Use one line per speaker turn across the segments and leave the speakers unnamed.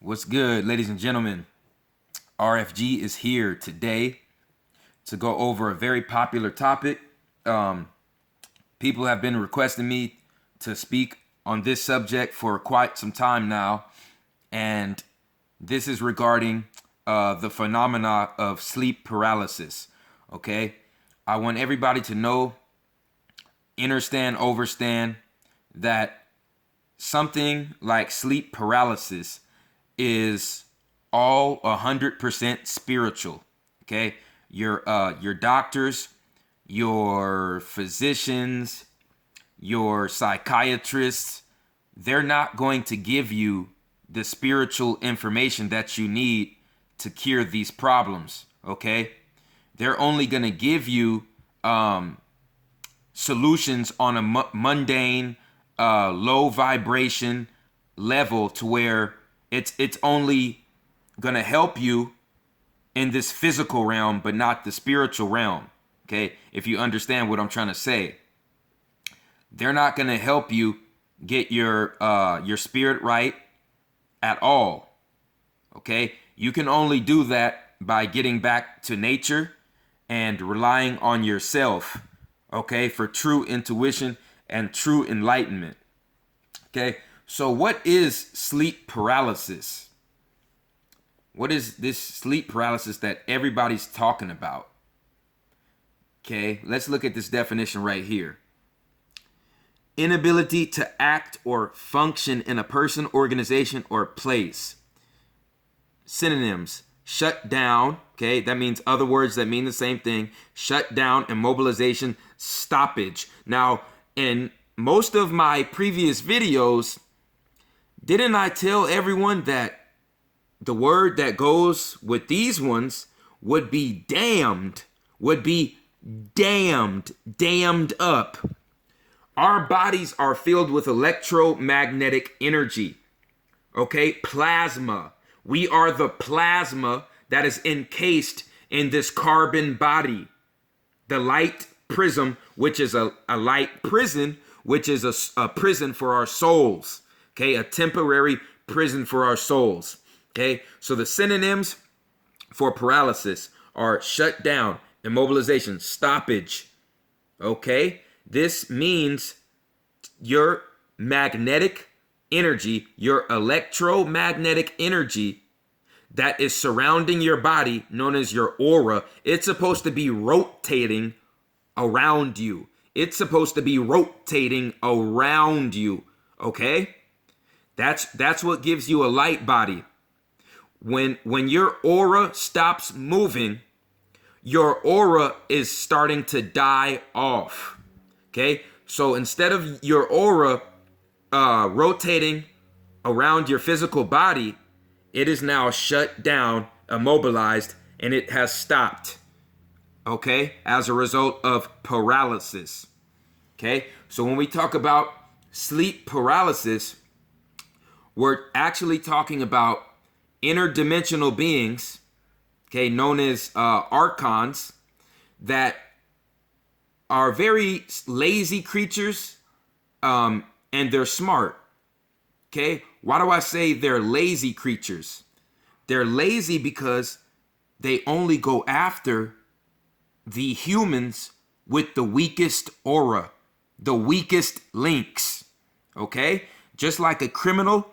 What's good, ladies and gentlemen? RFG is here today to go over a very popular topic. People have been requesting me to speak on this subject for quite some time now, and this is regarding the phenomena of sleep paralysis. Okay, I want everybody to know, understand, overstand that something like sleep paralysis is all 100% spiritual. Okay, your doctors, your physicians, your psychiatrists, they're not going to give you the spiritual information that you need to cure these problems. Okay, they're only going to give you solutions on a mundane, low vibration level, to where it's only going to help you in this physical realm, but not the spiritual realm. Okay, if you understand what I'm trying to say, they're not going to help you get your spirit right at all. Okay, you can only do that by getting back to nature and relying on yourself, okay, for true intuition and true enlightenment. Okay, so what is sleep paralysis? What is this sleep paralysis that everybody's talking about? Okay, let's look at this definition right here. Inability to act or function in a person, organization, or place. Synonyms: shut down. Okay, that means other words that mean the same thing. Shut down, immobilization, stoppage. Now, in most of my previous videos, didn't I tell everyone that the word that goes with these ones would be damned, damned up? Our bodies are filled with electromagnetic energy, okay? Plasma. We are the plasma that is encased in this carbon body. The light prism, which is a light prison, which is a prison for our souls, okay? A temporary prison for our souls, okay? So the synonyms for paralysis are shut down, immobilization, stoppage, okay? This means your magnetic energy, your electromagnetic energy that is surrounding your body, known as your aura, it's supposed to be rotating around you. It's supposed to be rotating around you, okay? That's what gives you a light body. When your aura stops moving, your aura is starting to die off. Okay, so instead of your aura rotating around your physical body, it is now shut down, immobilized, and it has stopped. Okay, as a result of paralysis. Okay, so when we talk about sleep paralysis, we're actually talking about interdimensional beings, okay, known as archons, that are very lazy creatures, and they're smart. Okay, why do I say they're lazy creatures? They're lazy because they only go after the humans with the weakest aura, the weakest links. Okay, just like a criminal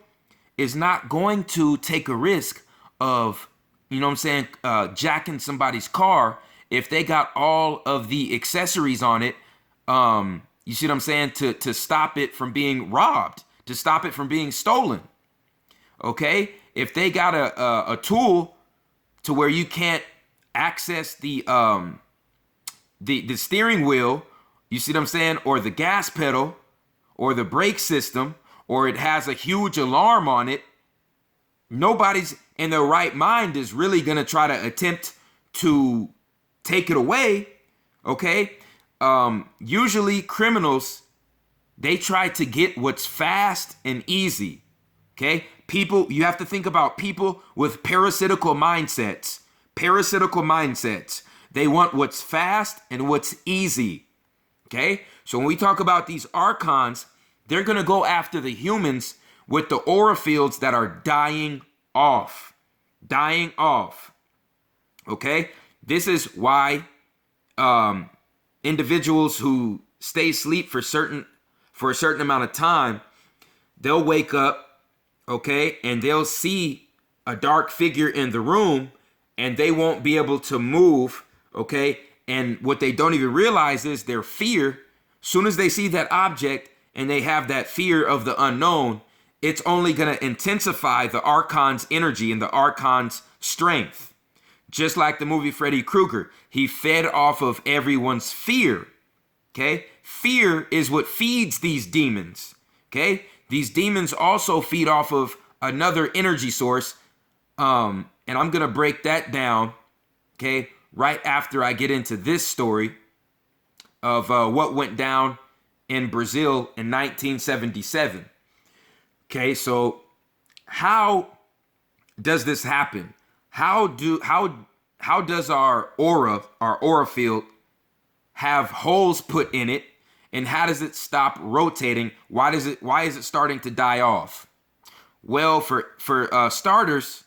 is not going to take a risk of, jacking somebody's car if they got all of the accessories on it, you see what I'm saying, to stop it from being robbed, to stop it from being stolen. Okay, if they got a tool to where you can't access the steering wheel, you see what I'm saying, or the gas pedal, or the brake system, or it has a huge alarm on it, nobody's in their right mind is really gonna try to attempt to take it away, okay? Usually criminals, they try to get what's fast and easy, okay? People, you have to think about people with parasitical mindsets. They want what's fast and what's easy, okay? So when we talk about these archons, they're going to go after the humans with the aura fields that are dying off. Dying off. Okay? This is why individuals who stay asleep for a certain amount of time, they'll wake up, okay, and they'll see a dark figure in the room and they won't be able to move, okay? And what they don't even realize is their fear. Soon as they see that object and they have that fear of the unknown, it's only going to intensify the Archon's energy and the Archon's strength. Just like the movie Freddy Krueger, he fed off of everyone's fear. Okay? Fear is what feeds these demons. Okay? These demons also feed off of another energy source. And I'm going to break that down, okay, right after I get into this story of what went down in Brazil in 1977. Okay, so how does this happen? How does our aura field have holes put in it, and how does it stop rotating? Why is it starting to die off? Well, for starters,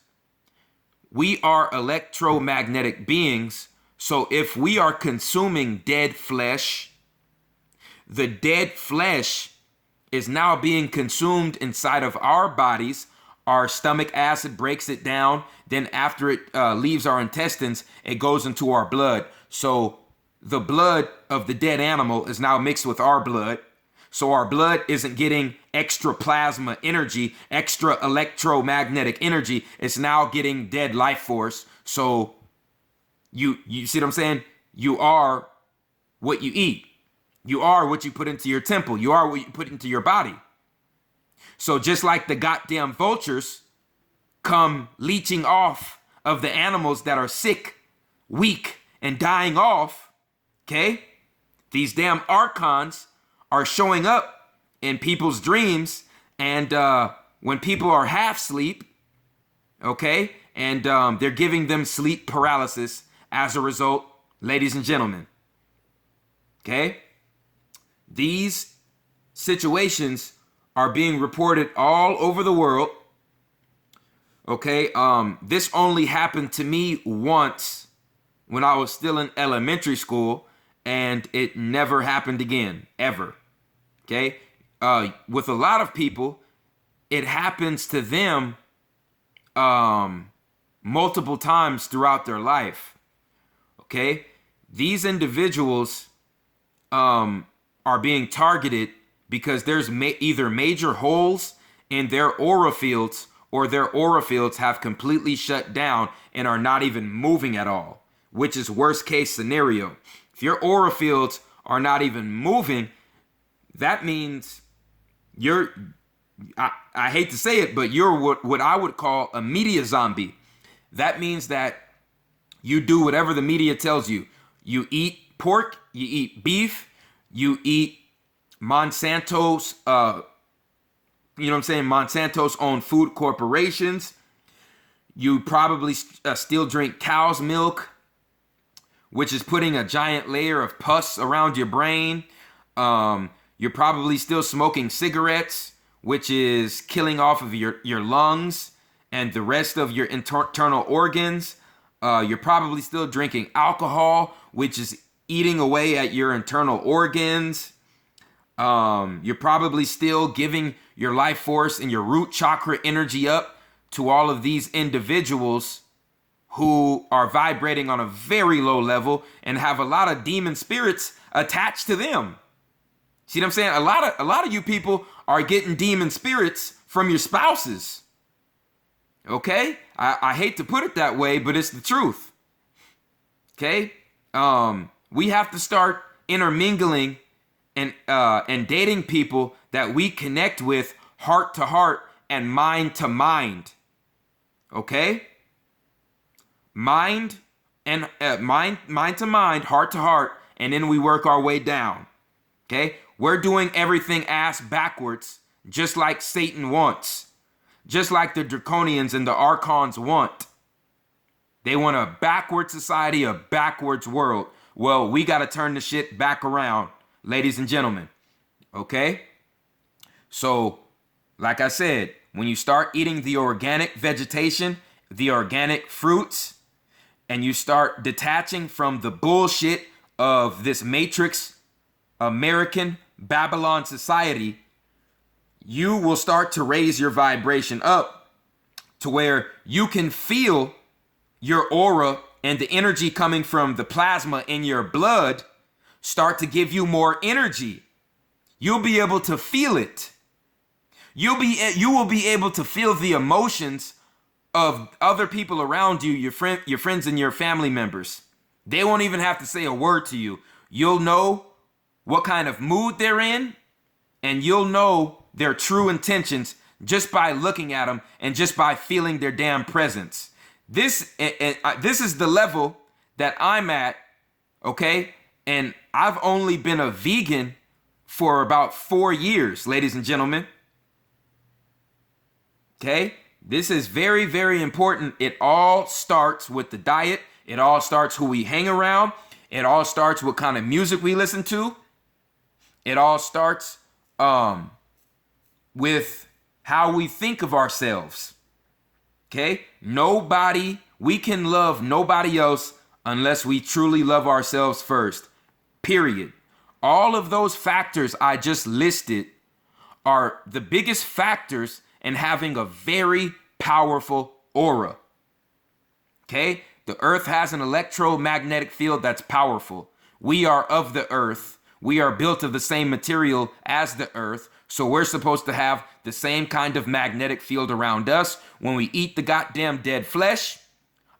we are electromagnetic beings. So if we are consuming dead flesh, the dead flesh is now being consumed inside of our bodies. Our stomach acid breaks it down. Then after it leaves our intestines, it goes into our blood. So the blood of the dead animal is now mixed with our blood. So our blood isn't getting extra plasma energy, extra electromagnetic energy. It's now getting dead life force. So you see what I'm saying? You are what you eat. You are what you put into your temple. You are what you put into your body. So just like the goddamn vultures come leeching off of the animals that are sick, weak, and dying off, okay? These damn archons are showing up in people's dreams, and when people are half asleep, okay? And they're giving them sleep paralysis as a result, ladies and gentlemen. Okay? These situations are being reported all over the world. Okay, this only happened to me once when I was still in elementary school, and it never happened again, ever. Okay, with a lot of people, it happens to them multiple times throughout their life. Okay, these individuals are being targeted because there's either major holes in their aura fields, or their aura fields have completely shut down and are not even moving at all, which is worst case scenario. If your aura fields are not even moving, that means you're, I hate to say it, but you're what I would call a media zombie. That means that you do whatever the media tells you. You eat pork, you eat beef, you eat Monsanto's, Monsanto's own food corporations. You probably still drink cow's milk, which is putting a giant layer of pus around your brain. You're probably still smoking cigarettes, which is killing off of your lungs and the rest of your internal organs. You're probably still drinking alcohol, which is eating away at your internal organs. You're probably still giving your life force and your root chakra energy up to all of these individuals who are vibrating on a very low level and have a lot of demon spirits attached to them. See what I'm saying? A lot of you people are getting demon spirits from your spouses. Okay? I hate to put it that way, but it's the truth. Okay? We have to start intermingling and dating people that we connect with heart to heart and mind to mind. Okay? Mind to mind, heart to heart, and then we work our way down. Okay? We're doing everything ass backwards, just like Satan wants. Just like the Draconians and the Archons want. They want a backward society, a backwards world. Well, we got to turn the shit back around, ladies and gentlemen. Okay? So, like I said, when you start eating the organic vegetation, the organic fruits, and you start detaching from the bullshit of this matrix American Babylon society, you will start to raise your vibration up to where you can feel your aura and the energy coming from the plasma in your blood start to give you more energy. You'll be able to feel it. You will be able to feel the emotions of other people around you, your friends and your family members. They won't even have to say a word to you. You'll know what kind of mood they're in, and you'll know their true intentions just by looking at them and just by feeling their damn presence. This is the level that I'm at, okay? And I've only been a vegan for about 4 years, ladies and gentlemen. Okay? This is very, very important. It all starts with the diet. It all starts who we hang around. It all starts what kind of music we listen to. It all starts with how we think of ourselves. Okay? We can love nobody else unless we truly love ourselves first. Period. All of those factors I just listed are the biggest factors in having a very powerful aura. Okay? The earth has an electromagnetic field that's powerful. We are of the earth. We are built of the same material as the earth. So we're supposed to have the same kind of magnetic field around us. When we eat the goddamn dead flesh,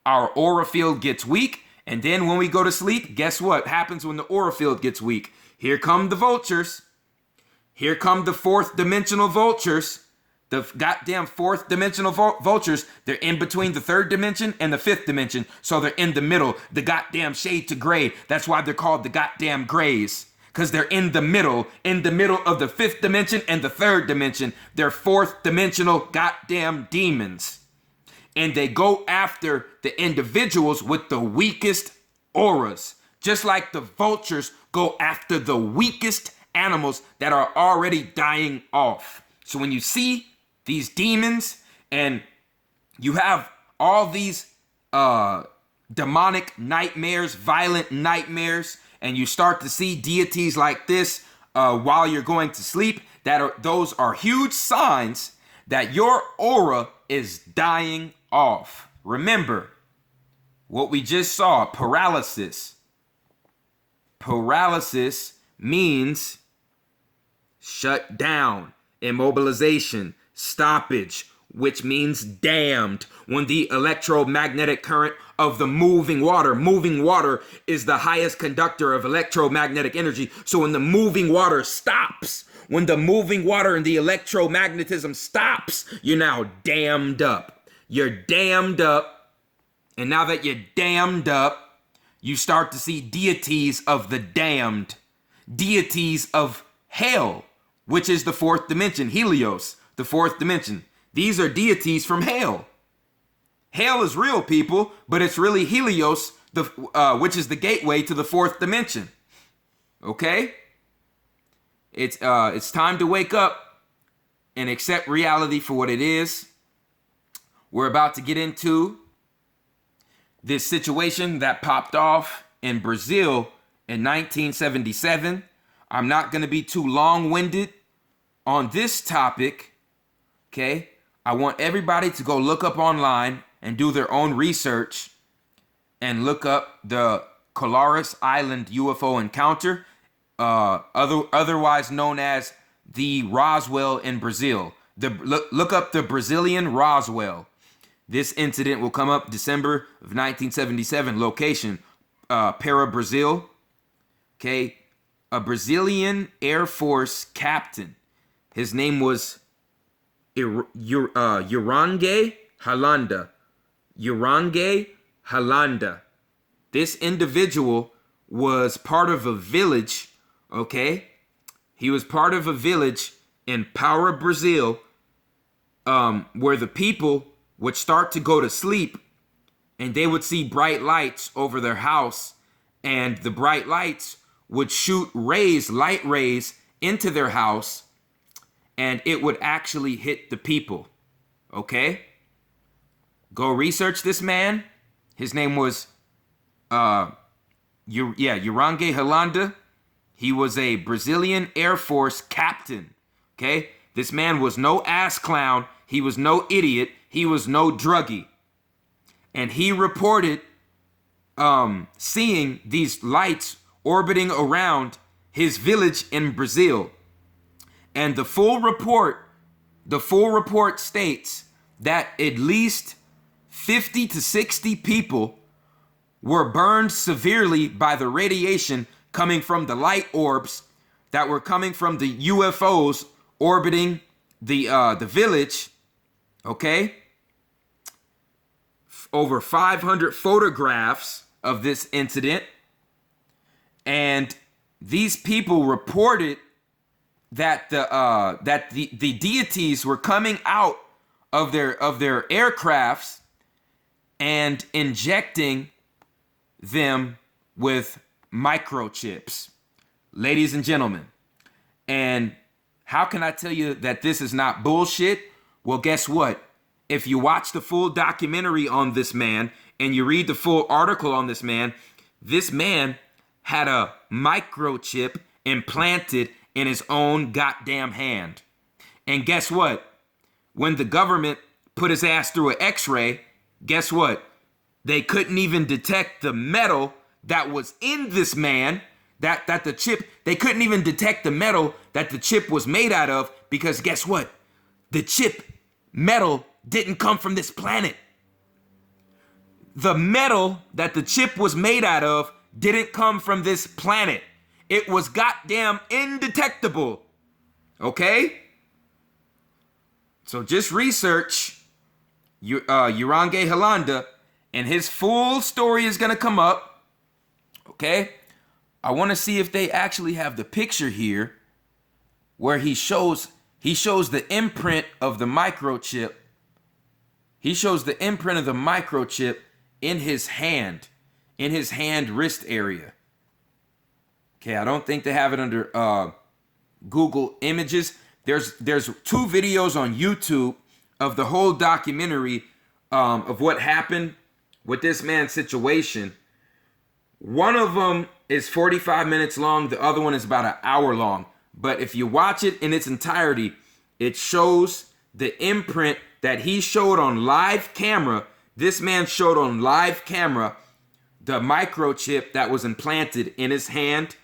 our aura field gets weak. And then when we go to sleep, guess what happens when the aura field gets weak? Here come the vultures. Here come the fourth dimensional vultures. The goddamn fourth dimensional vultures. They're in between the third dimension and the fifth dimension. So they're in the middle, the goddamn shade to gray. That's why they're called the goddamn grays. Because they're in the middle of the fifth dimension and the third dimension. They're fourth dimensional goddamn demons. And they go after the individuals with the weakest auras. Just like the vultures go after the weakest animals that are already dying off. So when you see these demons and you have all these demonic nightmares, violent nightmares, and you start to see deities like this while you're going to sleep, those are huge signs that your aura is dying off. Remember what we just saw, paralysis. Paralysis means shut down, immobilization, stoppage, which means damned. When the electromagnetic current of the moving water is the highest conductor of electromagnetic energy. So when the moving water stops, when the moving water and the electromagnetism stops, you're now dammed up. You're dammed up. And now that you're dammed up, you start to see deities of the damned, deities of hell, which is the fourth dimension, Helios, the fourth dimension. These are deities from hell. Hell is real, people, but it's really Helios, which is the gateway to the fourth dimension. Okay? It's time to wake up and accept reality for what it is. We're about to get into this situation that popped off in Brazil in 1977. I'm not going to be too long-winded on this topic, okay? I want everybody to go look up online and do their own research and look up the Colares Island UFO encounter, otherwise known as the Roswell in Brazil. Look up the Brazilian Roswell. This incident will come up December of 1977. Location, Para, Brazil. Okay, a Brazilian Air Force captain. His name was Urangue Holanda. Urangue Holanda. This individual was part of a village, okay? He was part of a village in Para, Brazil, where the people would start to go to sleep and they would see bright lights over their house, and the bright lights would shoot light rays into their house, and it would actually hit the people. Okay? Go research this man. His name was Urangue Holanda. He was a Brazilian Air Force captain. Okay? This man was no ass clown. He was no idiot. He was no druggie. And he reported seeing these lights orbiting around his village in Brazil. And the full report states that at least 50 to 60 people were burned severely by the radiation coming from the light orbs that were coming from the UFOs orbiting the village. Okay? Over 500 photographs of this incident. And these people reported that the deities were coming out of their aircrafts and injecting them with microchips. Ladies and gentlemen, and how can I tell you that this is not bullshit? Well, guess what? If you watch the full documentary on this man and you read the full article on this man had a microchip implanted in his own goddamn hand. And guess what? When the government put his ass through an x-ray, guess what? They couldn't even detect the metal that was in this man, that the chip, they couldn't even detect the metal that the chip was made out of, because guess what? The chip metal didn't come from this planet. The metal that the chip was made out of didn't come from this planet. It was goddamn indetectable. Okay? So just research Urangue Holanda, and his full story is going to come up. Okay? I want to see if they actually have the picture here where he shows the imprint of the microchip. He shows the imprint of the microchip in his hand wrist area. Okay, I don't think they have it under Google Images. There's 2 videos on YouTube of the whole documentary of what happened with this man's situation. One of them is 45 minutes long. The other one is about an hour long. But if you watch it in its entirety, it shows the imprint that he showed on live camera. This man showed on live camera the microchip that was implanted in his hand.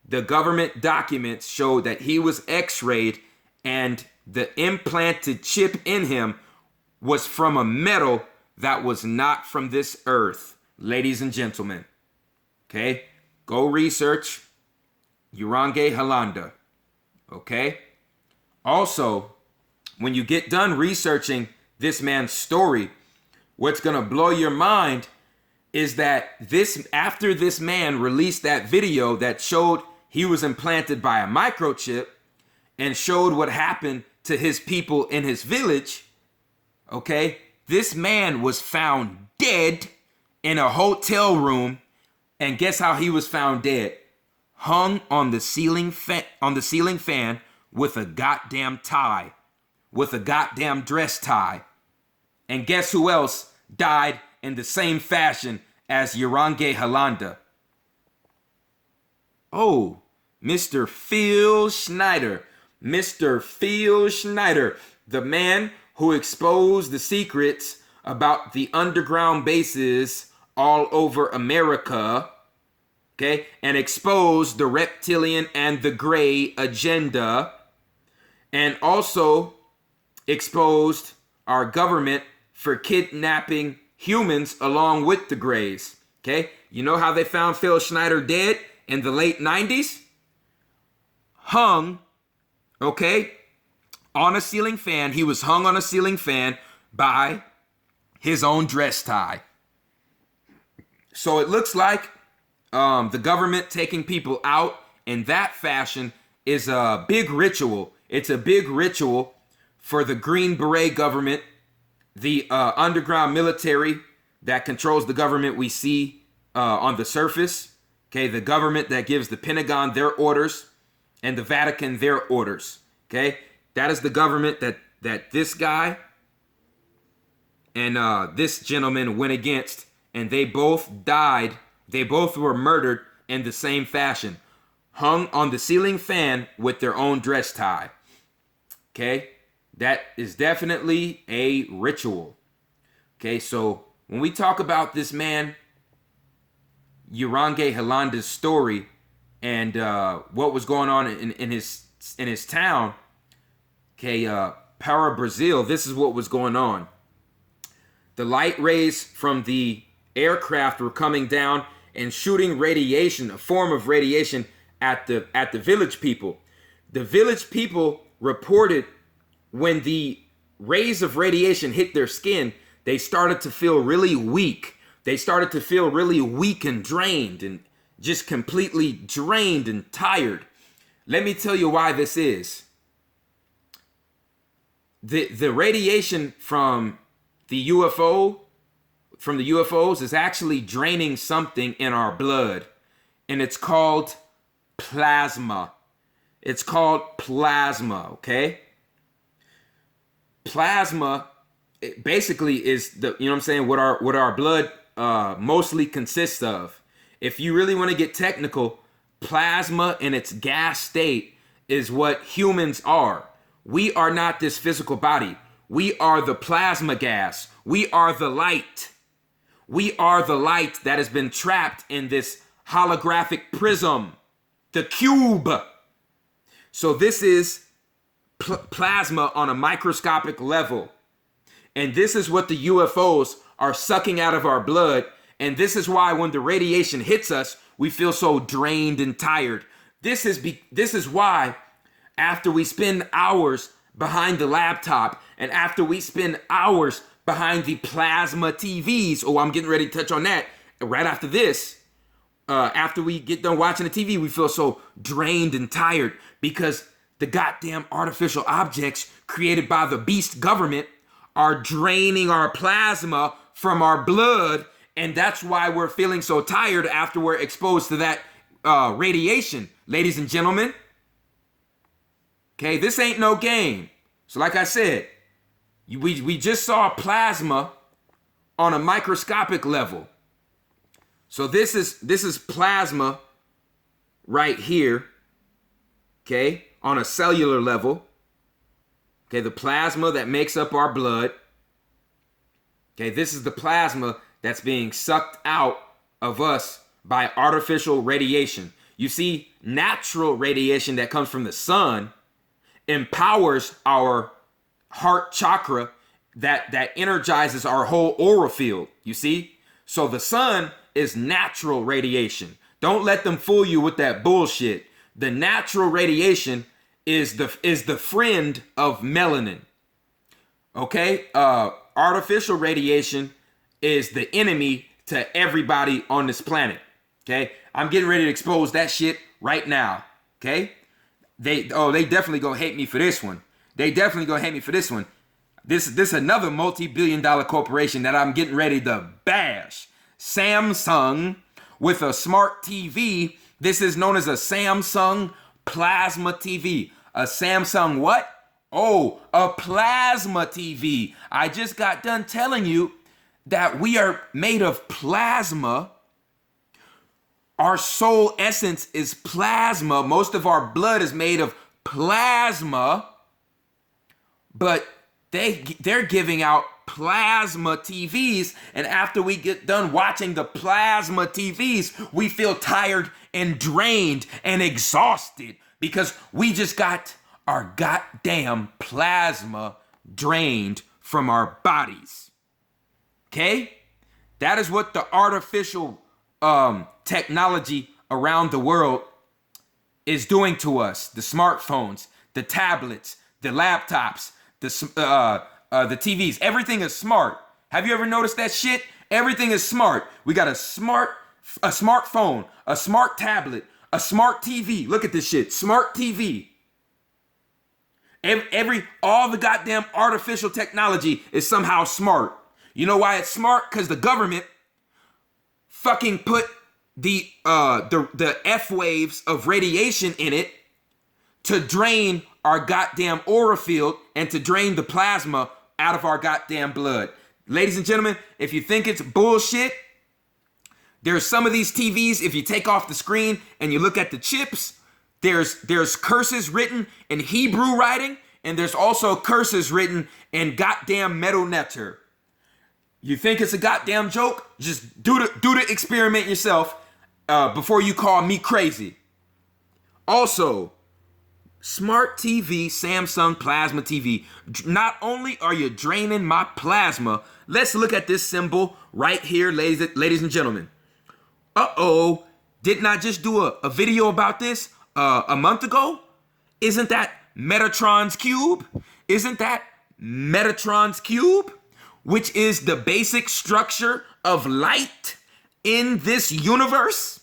The government documents show that he was x-rayed, and the implanted chip in him was from a metal that was not from this earth. Ladies and gentlemen, okay? Go research Urangue Holanda, okay? Also, when you get done researching this man's story, what's going to blow your mind is that after this man released that video that showed he was implanted by a microchip and showed what happened to his people in his village, okay, this man was found dead in a hotel room. And guess how he was found dead? Hung on the ceiling fan with a goddamn tie, with a goddamn dress tie. And guess who else died in the same fashion as Urangue Holanda? Oh, Mr. Phil Schneider. Mr. Phil Schneider, the man who exposed the secrets about the underground bases all over America, okay, and exposed the reptilian and the gray agenda, and also exposed our government for kidnapping humans along with the grays, okay? You know how they found Phil Schneider dead in the late 90s? Hung, okay, on a ceiling fan. He was hung on a ceiling fan by his own dress tie. So it looks like the government taking people out in that fashion is a big ritual. It's a big ritual for the Green Beret government, the underground military that controls the government we see on the surface. Okay, the government that gives the Pentagon their orders and the Vatican their orders. Okay, that is the government that this guy and this gentleman went against, and they both died. They both were murdered in the same fashion, hung on the ceiling fan with their own dress tie. Okay, that is definitely a ritual. Okay, so when we talk about this man, Urange Hilanda's story, and what was going on in his town, okay, Para Brazil, this is what was going on. The light rays from the aircraft were coming down and shooting radiation, a form of radiation, at the village people. The village people reported when the rays of radiation hit their skin, they started to feel really weak. They started to feel really weak and drained, and just completely drained and tired. Let me tell you why this is. The radiation from the UFOs is actually draining something in our blood, and it's called plasma. It's called plasma, okay? Plasma, it basically is what our blood mostly consists of. If you really want to get technical, plasma in its gas state is what humans are. We are not this physical body. We are the plasma gas. We are the light. We are the light that has been trapped in this holographic prism, the cube. So this is plasma on a microscopic level. And this is what the UFOs are sucking out of our blood. And this is why when the radiation hits us, we feel so drained and tired. This is why after we spend hours behind the laptop, and after we spend hours behind the plasma TVs, I'm getting ready to touch on that right after this. After we get done watching the TV, we feel so drained and tired because the goddamn artificial objects created by the beast government are draining our plasma from our blood, and that's why we're feeling so tired after we're exposed to that radiation, ladies and gentlemen. Okay, this ain't no game. So like I said, we just saw plasma on a microscopic level. So this is plasma right here, okay, on a cellular level. Okay, the plasma that makes up our blood. Okay, this is the plasma that's being sucked out of us by artificial radiation. You see, natural radiation that comes from the sun empowers our heart chakra that energizes our whole aura field, you see? So the sun is natural radiation. Don't let them fool you with that bullshit. The natural radiation is the friend of melanin. Okay? Artificial radiation is the enemy to everybody on this planet. Okay? I'm getting ready to expose that shit right now. Okay? They definitely gonna hate me for this one. They definitely gonna hate me for this one. This is another multi-billion-dollar corporation that I'm getting ready to bash. Samsung with a smart TV. This is known as a Samsung Plasma TV. A Samsung what? Oh, a plasma TV. I just got done telling you that we are made of plasma. Our soul essence is plasma. Most of our blood is made of plasma. But they're giving out plasma TVs, and after we get done watching the plasma TVs, we feel tired and drained and exhausted because we just got our goddamn plasma drained from our bodies. Okay? That is what the artificial technology around the world is doing to us. The smartphones, the tablets, the laptops, the TVs. Everything is smart. Have you ever noticed that shit? Everything is smart. We got a smartphone, a smart tablet, a smart TV. Look at this shit. Smart TV. All the goddamn artificial technology is somehow smart. You know why it's smart? Because the government fucking put the F waves of radiation in it to drain our goddamn aura field and to drain the plasma out of our goddamn blood. Ladies and gentlemen, if you think it's bullshit, there's some of these TVs, if you take off the screen and you look at the chips, there's curses written in Hebrew writing, and there's also curses written in goddamn metal netter. You think it's a goddamn joke? Just do the experiment yourself before you call me crazy. Also, smart TV, Samsung plasma TV. Not only are you draining my plasma, let's look at this symbol right here, ladies and gentlemen. Uh-oh, didn't I just do a video about this a month ago? Isn't that Metatron's cube? Isn't that Metatron's cube? Which is the basic structure of light in this universe?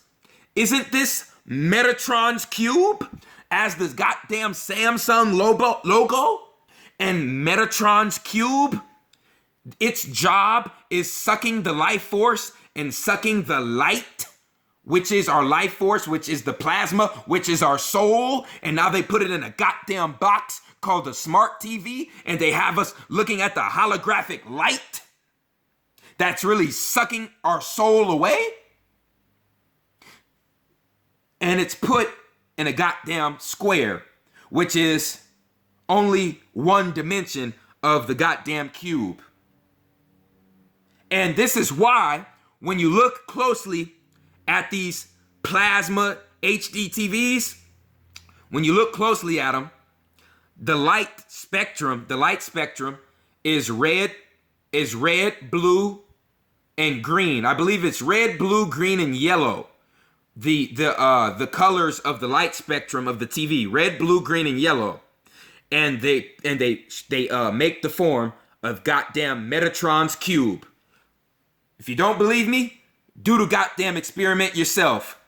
Isn't this Metatron's cube as the goddamn Samsung logo? And Metatron's cube, its job is sucking the life force and sucking the light, which is our life force, which is the plasma, which is our soul. And now they put it in a goddamn box called the smart TV, and they have us looking at the holographic light that's really sucking our soul away. And it's put in a goddamn square, which is only one dimension of the goddamn cube. And this is why when you look closely at these plasma HD TVs, when you look closely at them, the light spectrum is red, blue, and green. I believe it's red, blue, green, and yellow. The colors of the light spectrum of the TV, red, blue, green, and yellow. And they make the form of goddamn Metatron's cube. If you don't believe me, do the goddamn experiment yourself.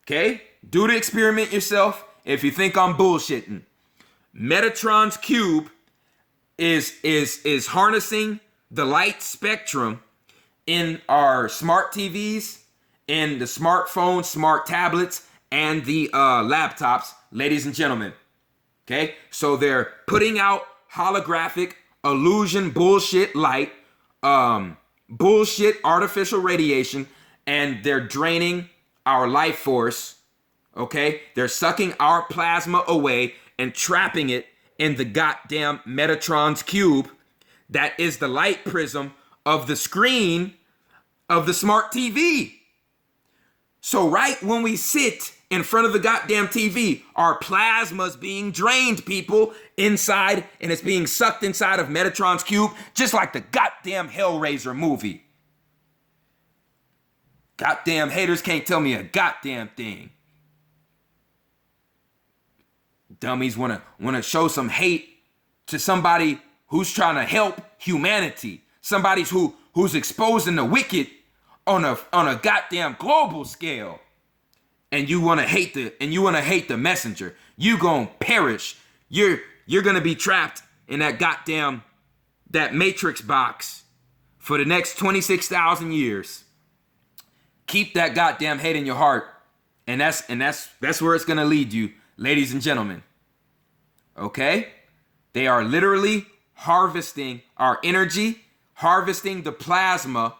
Okay? Do the experiment yourself if you think I'm bullshitting. Metatron's cube is harnessing the light spectrum in our smart TVs, in the smartphones, smart tablets, and the laptops, ladies and gentlemen. Okay? So they're putting out holographic illusion bullshit light, bullshit artificial radiation, and they're draining our life force. Okay? They're sucking our plasma away and trapping it in the goddamn Metatron's cube that is the light prism of the screen of the smart TV. So right when we sit in front of the goddamn TV, our plasma's being drained, people, inside, and it's being sucked inside of Metatron's cube, just like the goddamn Hellraiser movie. Goddamn haters can't tell me a goddamn thing. Dummies wanna show some hate to somebody who's trying to help humanity. Somebody who's exposing the wicked on a goddamn global scale. And you wanna hate the messenger. You gonna perish. You're gonna be trapped in that matrix box for the next 26,000 years. Keep that goddamn hate in your heart. And that's where it's gonna lead you, ladies and gentlemen. Okay? They are literally harvesting our energy, harvesting the plasma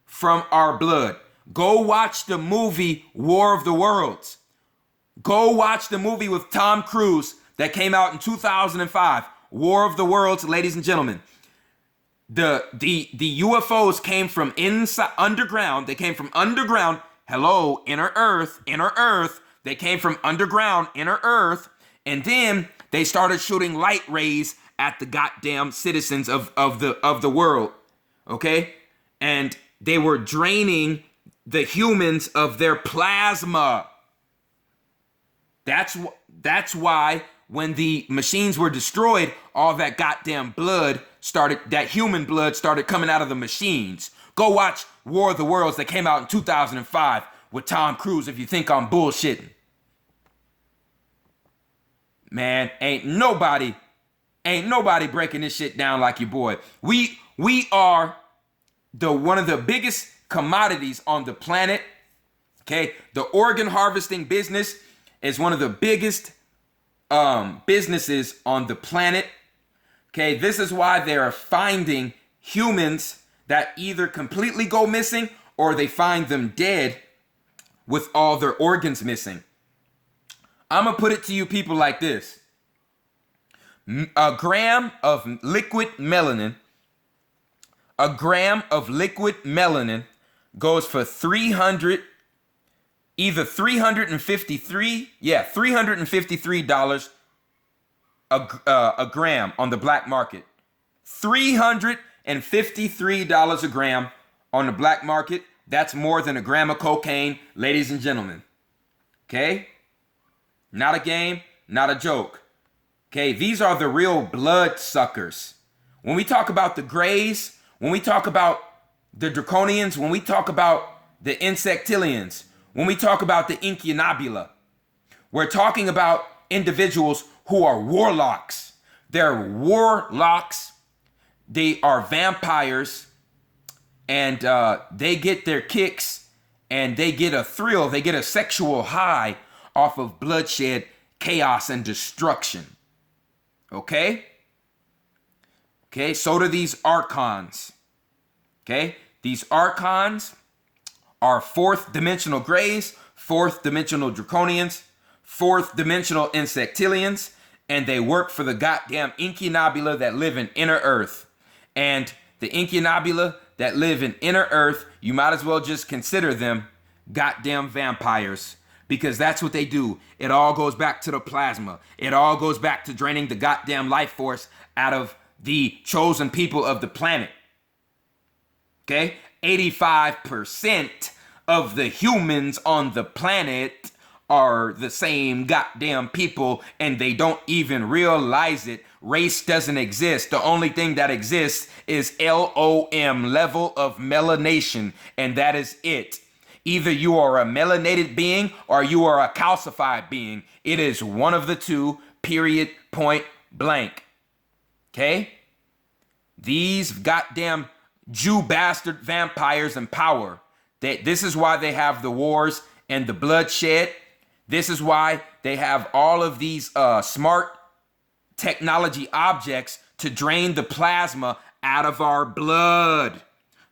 from our blood. Go watch the movie War of the Worlds. Go watch the movie with Tom Cruise that came out in 2005. War of the Worlds, ladies and gentlemen. The UFOs came from underground. They came from underground. Hello, inner Earth. They came from underground, inner Earth. And then they started shooting light rays at the goddamn citizens of the world. Okay? And they were draining the humans of their plasma. That's why when the machines were destroyed, all that goddamn that human blood started coming out of the machines. Go watch War of the Worlds that came out in 2005 with Tom Cruise if you think I'm bullshitting. Man, ain't nobody breaking this shit down like your boy. We are one of the biggest commodities on the planet. Okay, the organ harvesting business is one of the biggest businesses on the planet. Okay, this is why they are finding humans that either completely go missing or they find them dead with all their organs missing. I'm going to put it to you people like this. A gram of liquid melanin goes for $353 a gram on the black market. $353 a gram on the black market. That's more than a gram of cocaine, ladies and gentlemen. Okay? Not a game, not a joke. Okay, these are the real blood suckers. When we talk about the grays, when we talk about the draconians, when we talk about the insectilians, when we talk about the incunabula, we're talking about individuals who are warlocks. They're warlocks. They are vampires, and they get their kicks and they get a thrill. They get a sexual high off of bloodshed, chaos, and destruction. Okay? Okay, so do these archons. Okay? These archons are fourth dimensional grays, fourth dimensional draconians, fourth dimensional insectilians, and they work for the goddamn incunabula that live in inner earth. And the incunabula that live in inner earth, you might as well just consider them goddamn vampires, because that's what they do. It all goes back to the plasma. It all goes back to draining the goddamn life force out of the chosen people of the planet. Okay? 85% of the humans on the planet are the same goddamn people, and they don't even realize it. Race doesn't exist. The only thing that exists is LOM, level of melanation, and that is it. Either you are a melanated being or you are a calcified being. It is one of the two, period, point blank. Okay? These goddamn Jew bastard vampires in power. This is why they have the wars and the bloodshed. This is why they have all of these smart technology objects to drain the plasma out of our blood.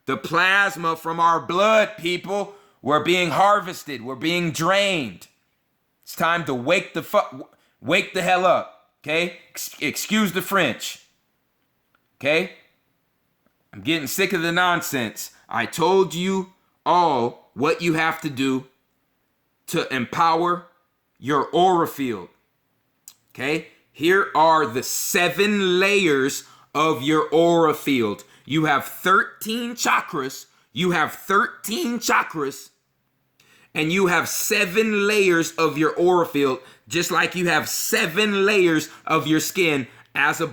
The plasma from our blood, people. We're being harvested. We're being drained. It's time to wake the hell up. Okay? Excuse the French. Okay? I'm getting sick of the nonsense. I told you all what you have to do to empower your aura field. Okay? Here are the 7 layers of your aura field. You have 13 chakras. You have 13 chakras. And you have 7 layers of your aura field, just like you have 7 layers of your skin as above.